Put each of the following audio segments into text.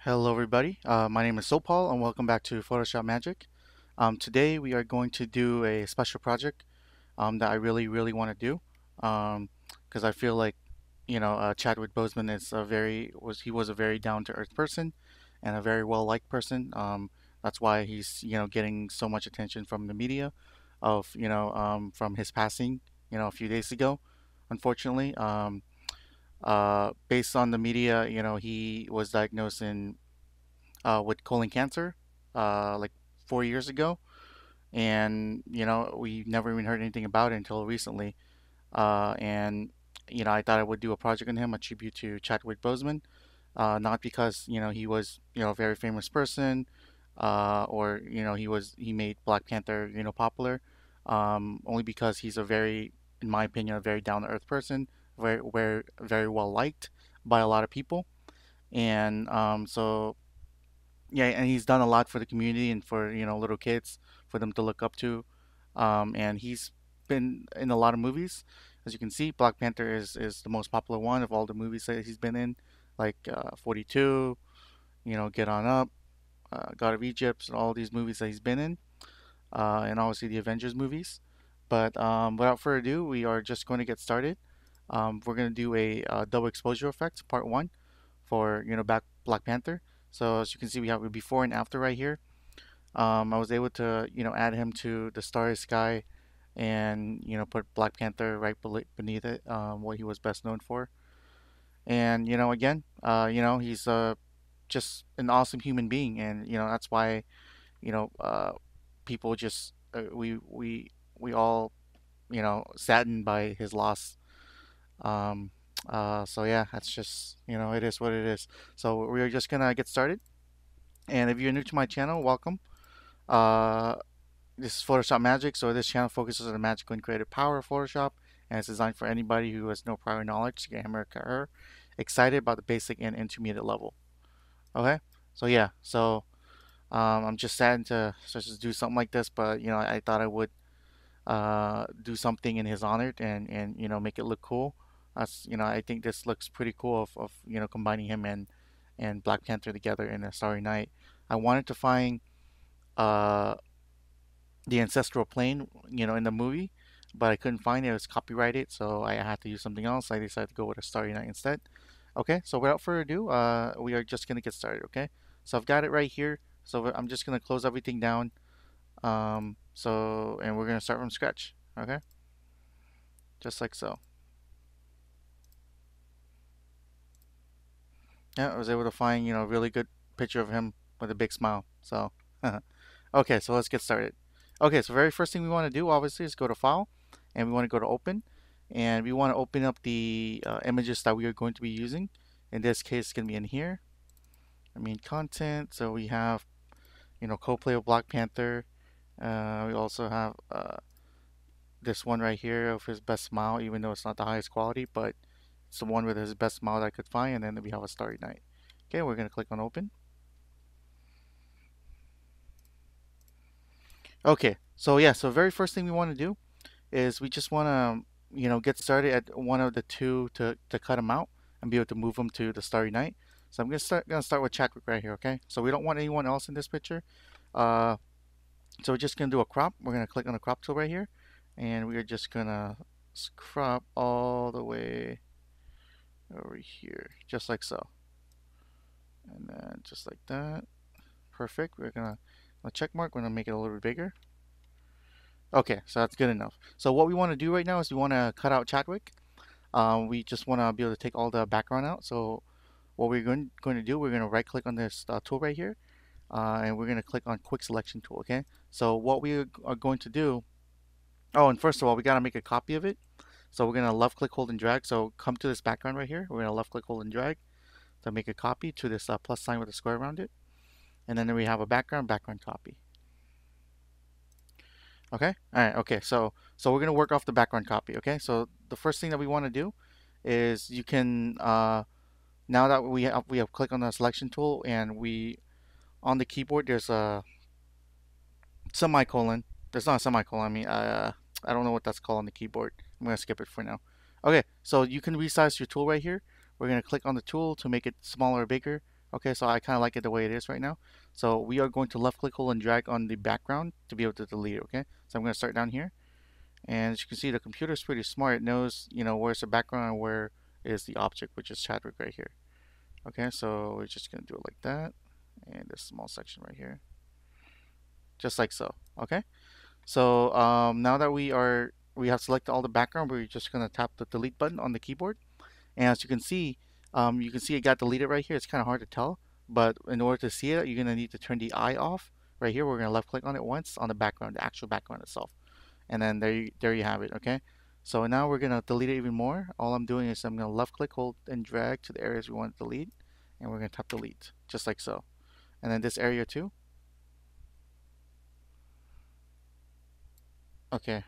Hello everybody, my name is Sophal and welcome back to Photoshop Magic. Today we are going to do a special project that I really want to do because I feel like Chadwick Boseman is he was a very down to earth person and a very well liked person. That's why he's getting so much attention from the media from his passing a few days ago. Unfortunately, based on the media, he was diagnosed with colon cancer like 4 years ago, and we never even heard anything about it until recently. And I thought I would do a project on him, a tribute to Chadwick Boseman, not because he was a very famous person, or he made Black Panther popular, only because he's a very, in my opinion, a very down to earth person, very well liked by a lot of people, and so yeah, and he's done a lot for the community and for little kids for them to look up to. And he's been in a lot of movies. As you can see, Black Panther is the most popular one of all the movies that he's been in, like 42, Get On Up, God of Egypt, and all these movies that he's been in, and obviously the Avengers movies. But without further ado, we are just going to get started. We're going to do a double exposure effect, part one, for Black Panther. So as you can see, we have a before and after right here. I was able to add him to the Starry Sky, and put Black Panther right beneath it, what he was best known for. And again, he's just an awesome human being, and that's why you know people just we all saddened by his loss. Um, so yeah, that's just it is what it is. So we're just gonna get started. And if you're new to my channel, welcome. Uh, this is Photoshop Magic, so this channel focuses on the magical and creative power of Photoshop, and it's designed for anybody who has no prior knowledge to get him or her excited about the basic and intermediate level. Okay, so yeah, so I'm just sad to just do something like this, but I thought I would do something in his honor and make it look cool. That's I think this looks pretty cool of combining him and Black Panther together in a Starry Night. I wanted to find uh the ancestral plane, in the movie, but I couldn't find it. It was copyrighted, so I had to use something else. I decided to go with a Starry Night instead. Okay, so without further ado, we are just gonna get started. Okay, so I've got it right here. So I'm just gonna close everything down. And we're gonna start from scratch. Okay, just like so. Yeah, I was able to find a really good picture of him with a big smile. So, okay, so let's get started. Okay, so very first thing we want to do obviously is go to File, and we want to go to Open, and we want to open up the images that we are going to be using. In this case, it's going to be in here. I mean, content. So we have co-play of Black Panther. We also have this one right here of his best smile, even though it's not the highest quality, but it's the one with his best smile that I could find. And then we have a Starry Night. Okay, we're going to click on Open. Okay, so yeah, so very first thing we want to do is we just want to, get started at one of the two to cut them out and be able to move them to the Starry Night. So I'm gonna start with Chadwick right here, okay? So we don't want anyone else in this picture. Uh, so we're just gonna do a crop. We're gonna click on the crop tool right here, and we are just gonna crop all the way over here, just like so, and then just like that. Perfect. We're gonna a check mark. We're gonna make it a little bit bigger. Okay, so that's good enough. So what we want to do right now is we want to cut out Chadwick. We just want to be able to take all the background out. So what we're going to do, we're going to right click on this tool right here, and we're going to click on Quick Selection Tool. Okay. So what we are going to do. Oh, and first of all, we got to make a copy of it. So we're going to left click, hold, and drag. So come to this background right here. We're going to left click, hold, and drag to make a copy to this plus sign with a square around it. And then we have a background copy. Okay. All right. Okay. So we're gonna work off the background copy. Okay. So the first thing that we want to do is you can now that we have clicked on the selection tool, and we on the keyboard there's a semicolon. There's not a semicolon. I mean, I don't know what that's called on the keyboard. I'm gonna skip it for now. Okay. So you can resize your tool right here. We're gonna click on the tool to make it smaller or bigger. Okay, so I kind of like it the way it is right now. So we are going to left click, hold, and drag on the background to be able to delete it. Okay, so I'm going to start down here, and as you can see, the computer is pretty smart. It knows, where's the background and where is the object, which is Chadwick right here. Okay, so we're just going to do it like that, and this small section right here, just like so. Okay, so now that we have selected all the background, we're just going to tap the delete button on the keyboard. And as you can see it got deleted right here. It's kind of hard to tell, but in order to see it, you're going to need to turn the eye off. Right here, we're going to left click on it once on the background, the actual background itself. And then there you have it, okay? So now we're going to delete it even more. All I'm doing is I'm going to left click, hold, and drag to the areas we want to delete. And we're going to tap delete, just like so. And then this area too. Okay.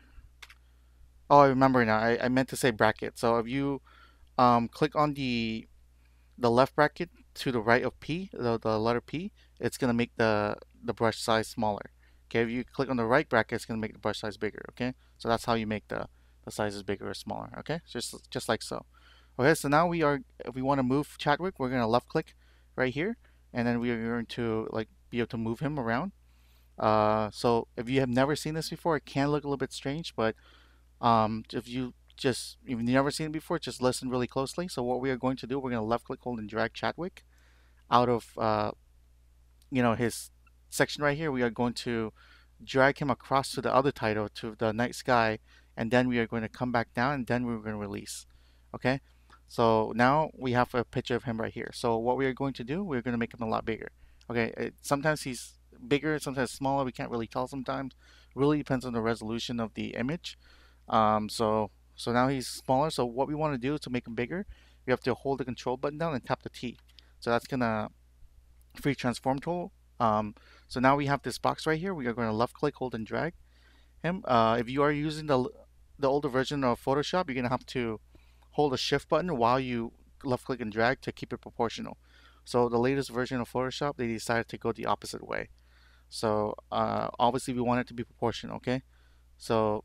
Oh, I remember now. I meant to say bracket. So if you click on the left bracket to the right of P, the letter P, it's going to make the brush size smaller. Okay, if you click on the right bracket, it's going to make the brush size bigger. Okay, so that's how you make the sizes bigger or smaller. Okay, just like so. Okay, so now if we want to move Chadwick, we're going to left click right here, and then we are going to like be able to move him around. So if you have never seen this before, it can look a little bit strange, but if you've never seen it before, just listen really closely. So what we are going to do, we're going to left click, hold, and drag Chadwick out of his section right here. We are going to drag him across to the other title, to the night sky, and then we are going to come back down, and then we're going to release. Okay, so now we have a picture of him right here. So what we are going to do, we're going to make him a lot bigger. Okay, sometimes he's bigger, sometimes smaller. We can't really tell sometimes. Really depends on the resolution of the image. So now he's smaller. So what we want to do to make him bigger, we have to hold the control button down and tap the T. So that's gonna free transform tool. So now we have this box right here. We are going to left click, hold, and drag him. If you are using the older version of Photoshop, you're gonna have to hold the shift button while you left click and drag to keep it proportional. So the latest version of Photoshop, they decided to go the opposite way. So obviously we want it to be proportional. Okay. So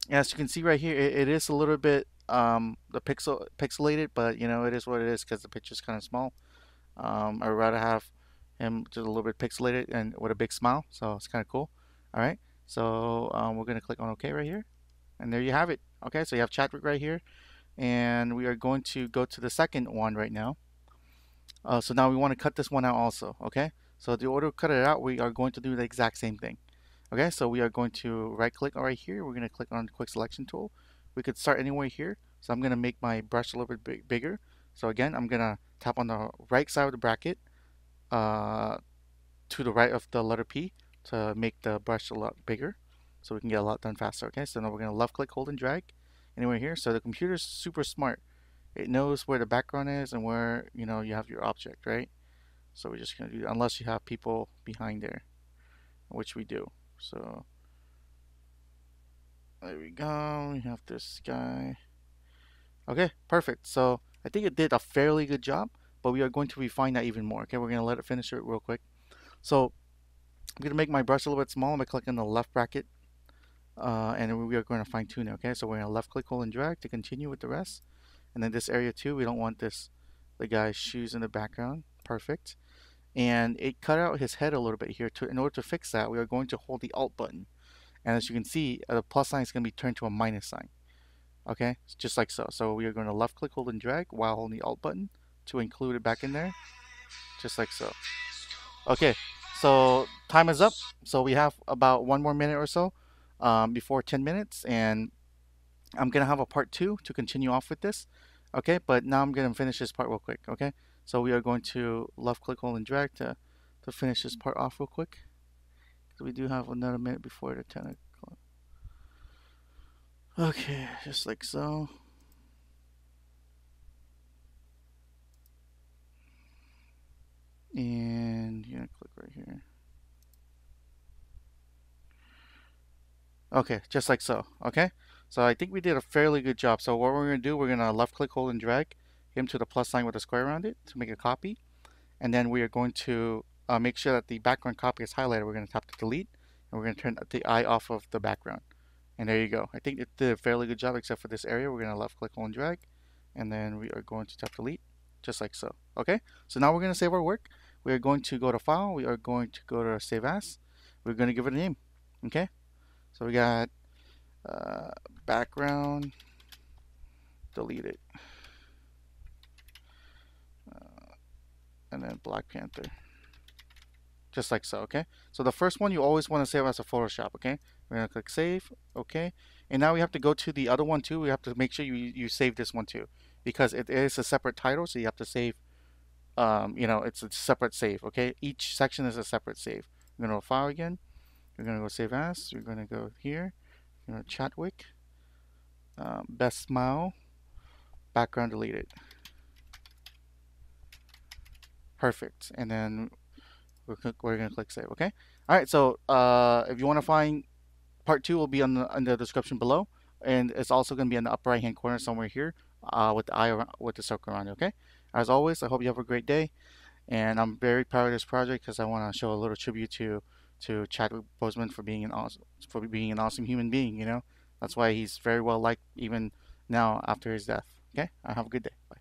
as you can see right here, it is a little bit the pixelated, but it is what it is because the picture is kind of small. I'd rather have him just a little bit pixelated and with a big smile, so it's kind of cool. All right, so we're gonna click on OK right here, and there you have it. Okay, so you have Chadwick right here, and we are going to go to the second one right now. So now we want to cut this one out also. Okay, so the order to cut it out, we are going to do the exact same thing. Okay, so we are going to right click right here. We're going to click on the quick selection tool. We could start anywhere here. So I'm going to make my brush a little bit bigger. So again, I'm going to tap on the right side of the bracket uh, to the right of the letter P to make the brush a lot bigger so we can get a lot done faster. Okay, so now we're going to left click, hold, and drag anywhere here. So the computer's super smart. It knows where the background is and where you have your object, right? So we're just going to do that unless you have people behind there, which we do. So there we go. We have this guy. Okay, perfect. So I think it did a fairly good job, but we are going to refine that even more. Okay, we're going to let it finish it real quick. So I'm going to make my brush a little bit small by clicking the left bracket, and we are going to fine tune it. Okay, so we're going to left click, hold, and drag to continue with the rest. And then this area too, we don't want the guy's shoes in the background. Perfect. And it cut out his head a little bit here. In order to fix that, we are going to hold the Alt button. And as you can see, the plus sign is going to be turned to a minus sign. Okay, just like so. So we are going to left click, hold, and drag while holding the Alt button to include it back in there, just like so. Okay, so time is up. So we have about one more minute or so before 10 minutes, and I'm going to have a part two to continue off with this. Okay, but now I'm going to finish this part real quick. Okay, so we are going to left click, hold, and drag to finish this part off real quick. So we do have another minute before the 10 o'clock. Okay, just like so. And you're gonna click right here. Okay, just like so. Okay, so I think we did a fairly good job. So what we're gonna do, we're gonna left click, hold, and drag him to the plus sign with a square around it to make a copy. And then we are going to make sure that the background copy is highlighted. We're gonna tap to delete, and we're gonna turn the eye off of the background. And there you go. I think it did a fairly good job except for this area. We're gonna left click, hold, and drag, and then we are going to tap delete. just like so. Okay, so now we're going to save our work. We are going to go to File. We are going to go to Save As. We're going to give it a name. Okay, so we got uh, background deleted, and then Black Panther, just like so. Okay, so the first one you always want to save as a Photoshop. Okay, we're going to click Save. Okay, and now we have to go to the other one too. We have to make sure you save this one too, because it is a separate title, so you have to save. It's a separate save. Okay, each section is a separate save. We're going to File again. We're going to go Save As. We're going to go here. Chadwick, best smile, background deleted. Perfect. And then we're going to click save. Okay. All right. So if you want to find part two, will be in the description below, and it's also going to be in the upper right hand corner somewhere here, with the eye around, with the circle around it. Okay. As always, I hope you have a great day, and I'm very proud of this project because I want to show a little tribute to Chadwick Boseman for being an awesome human being. That's why he's very well liked even now after his death. Okay. Have a good day. Bye.